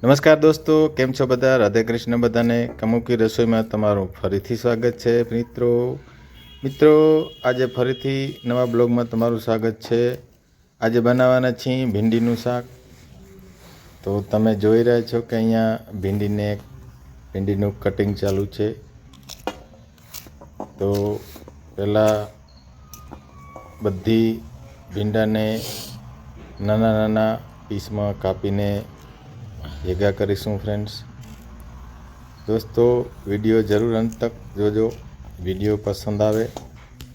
નમસ્કાર દોસ્તો, કેમ છો બધા? રાધે કૃષ્ણ બધાને. કમુકી રસોઈમાં તમારું ફરીથી સ્વાગત છે મિત્રો. આજે ફરીથી નવા બ્લોગમાં તમારું સ્વાગત છે. આજે બનાવવાના છીએ ભીંડીનું શાક. તો તમે જોઈ રહ્યા છો કે અહીંયા ભીંડીનું કટિંગ ચાલુ છે. તો પહેલાં બધી ભીંડાને નાના નાના પીસમાં કાપીને ભેગા કરીશું ફ્રેન્ડ્સ. દોસ્તો, વિડીયો જરૂર અંત તક જોજો. વિડીયો પસંદ આવે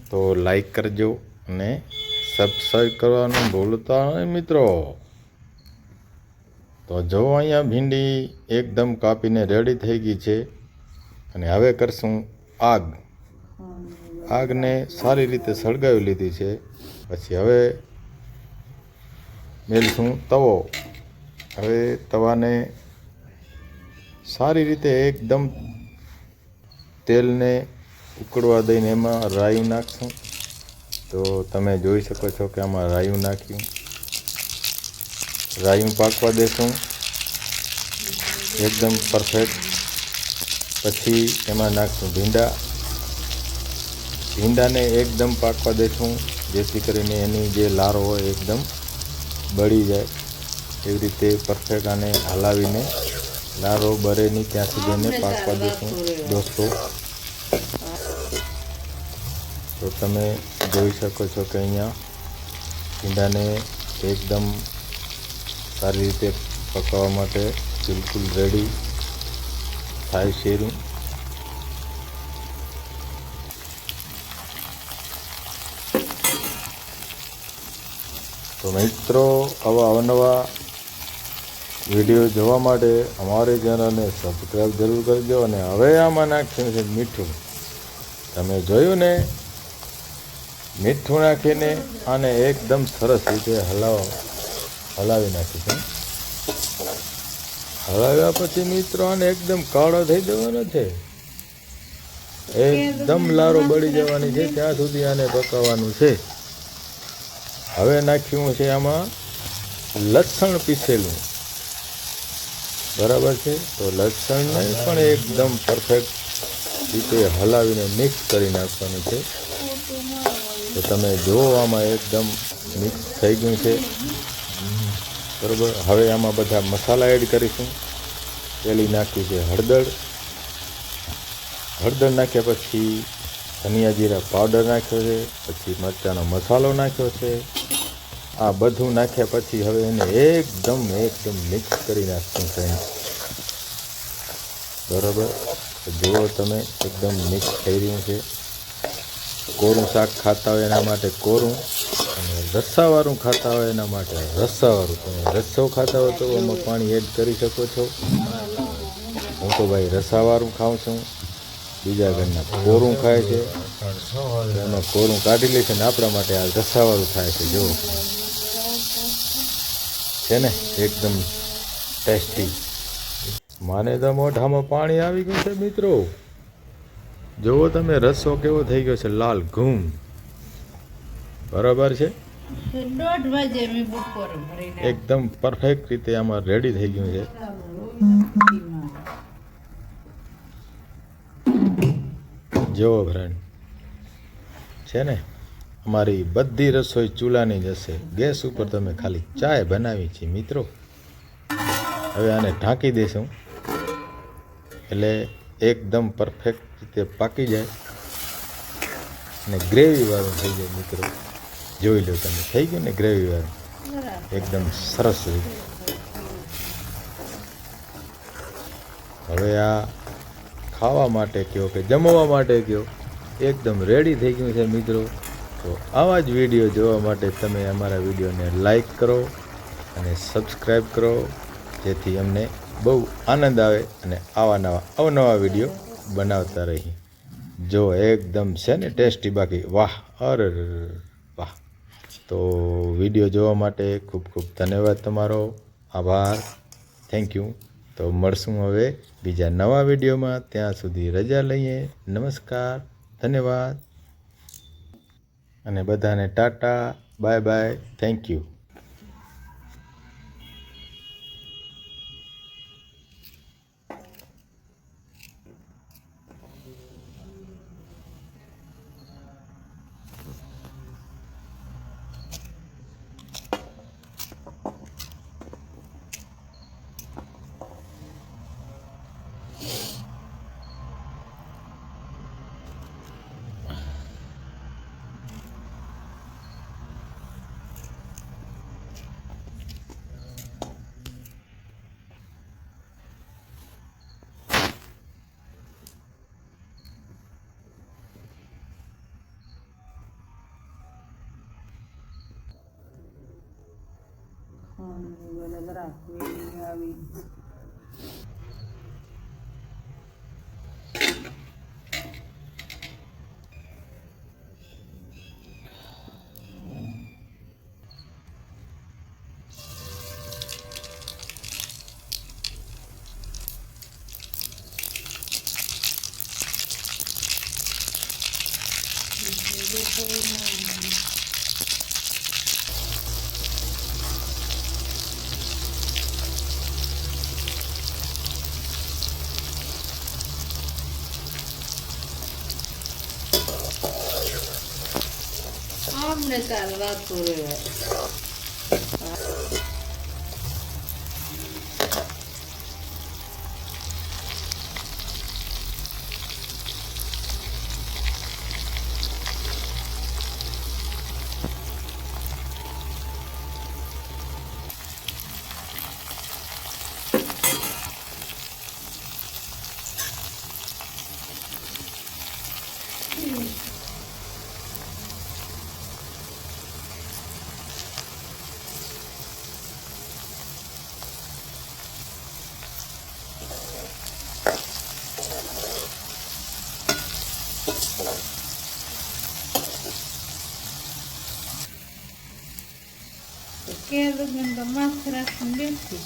તો લાઈક કરજો અને સબસ્ક્રાઈબ કરવાનું ભૂલતા નહીં મિત્રો. તો જો અહીંયા ભીંડી એકદમ કાપીને રેડી થઈ ગઈ છે અને હવે કરશું આગને સારી રીતે સળગાવી લીધી છે. પછી હવે મેલશું તવો. હવે તવાને સારી રીતે એકદમ તેલને ઉકળવા દઈને એમાં રાયું નાખશું. તો તમે જોઈ શકો છો કે આમાં રાયું નાખ્યું. રાયું પાકવા દેશું એકદમ પરફેક્ટ. પછી એમાં નાખશું ભીંડાને એકદમ પાકવા દેશું, જેથી કરીને એની જે લારો હોય એકદમ બળી જાય. એવી રીતે પરફેક્ટ આને હલાવીને લારો બરે નહીં ત્યાં સુધી એને પાકવા દેશું દોસ્તો. તો તમે જોઈ શકો છો કે અહીંયા ભીંડાને એકદમ સારી રીતે પકાવવા માટે બિલકુલ રેડી થાય છે. તો મિત્રો, આવા અવનવા વિડીયો જોવા માટે અમારી ચેનલને સબસ્ક્રાઈબ જરૂર કરજો. અને હવે આમાં નાખ્યું છે મીઠું. તમે જોયું ને, મીઠું નાખીને આને એકદમ સરસ રીતે હલાવી નાખીશું. હલાવ્યા પછી મિત્રો આને એકદમ કાળો થઈ જવાનો છે, એકદમ લારો બળી જવાની છે ત્યાં સુધી આને પકાવવાનું છે. હવે નાખ્યું છે આમાં લસણ પીસેલું, બરાબર છે. તો લસણને પણ એકદમ પરફેક્ટ રીતે હલાવીને મિક્સ કરી નાખવાનું છે. તો તમે જુઓ આમાં એકદમ મિક્સ થઈ ગયું છે, બરાબર. હવે આમાં બધા મસાલા એડ કરીશું. પેલી નાખ્યું છે હળદર નાખ્યા પછી ધનિયા જીરા પાવડર નાખ્યો છે, પછી મરચાંનો મસાલો નાખ્યો છે. આ બધું નાખ્યા પછી હવે એને એકદમ મિક્સ કરી નાખશું ફ્રેન્ડ્સ, બરાબર. જુઓ તમે, એકદમ મિક્સ થઈ રહ્યું છે. કોરું શાક ખાતા હોય એના માટે કોરું, અને રસ્સાવાળું ખાતા હોય એના માટે રસ્સાવાળું. તમે રસ્સો ખાતા હોય તો એમાં પાણી એડ કરી શકો છો. હું તો ભાઈ રસાવાળું ખાઉં છું. બીજા ઘરના કોરું ખાય છે, એમાં કોરું કાઢી લે છે ને આપણા માટે આ રસાવાળું થાય છે. જુઓ છે ને, એકદમ ટેસ્ટી. માને તો મોઢામાં પાણી આવી ગયું છે મિત્રો. જુઓ તમે, રસો કેવો થઈ ગયો છે, લાલ ઘૂમ, બરાબર છે. એકદમ પરફેક્ટ રીતે આમાં રેડી થઈ ગયું છે. જુઓ ફ્રેન્ડ, છે ને, અમારી બધી રસોઈ ચૂલાની જ હશે. ગેસ ઉપર તમે ખાલી ચાય બનાવી છે મિત્રો. હવે આને ઢાંકી દઈશું એટલે એકદમ પરફેક્ટ રીતે પાકી જાય અને ગ્રેવીવાળું થઈ જાય મિત્રો. જોઈ લો તમે, થઈ ગયું ને ગ્રેવીવાળું, એકદમ સરસ રીતે. હવે આ ખાવા માટે કહો કે જમવા માટે કહો, એકદમ રેડી થઈ ગયું છે મિત્રો. તો આવા જ વિડીયો જોવા માટે તમે અમારા વિડીયોને લાઈક કરો અને સબસ્ક્રાઈબ કરો, જેથી અમને બહુ આનંદ આવે અને અવનવા વિડીયો બનાવતા રહીએ. જો એકદમ છે ને ટેસ્ટી, બાકી વાહ, અરે વાહ. તો વિડીયો જોવા માટે ખૂબ ખૂબ ધન્યવાદ તમારો, આભાર, થેન્ક યુ. તો મળશું હવે બીજા નવા વિડીયોમાં. ત્યાં સુધી રજા લઈએ. નમસ્કાર, ધન્યવાદ અને બધાને Tata, bye bye, thank you. બધા રાખવી આવી આમને ચાલવાતું રહેવાય que durmiendo más trascendente.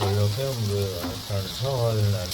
이렇게 서울날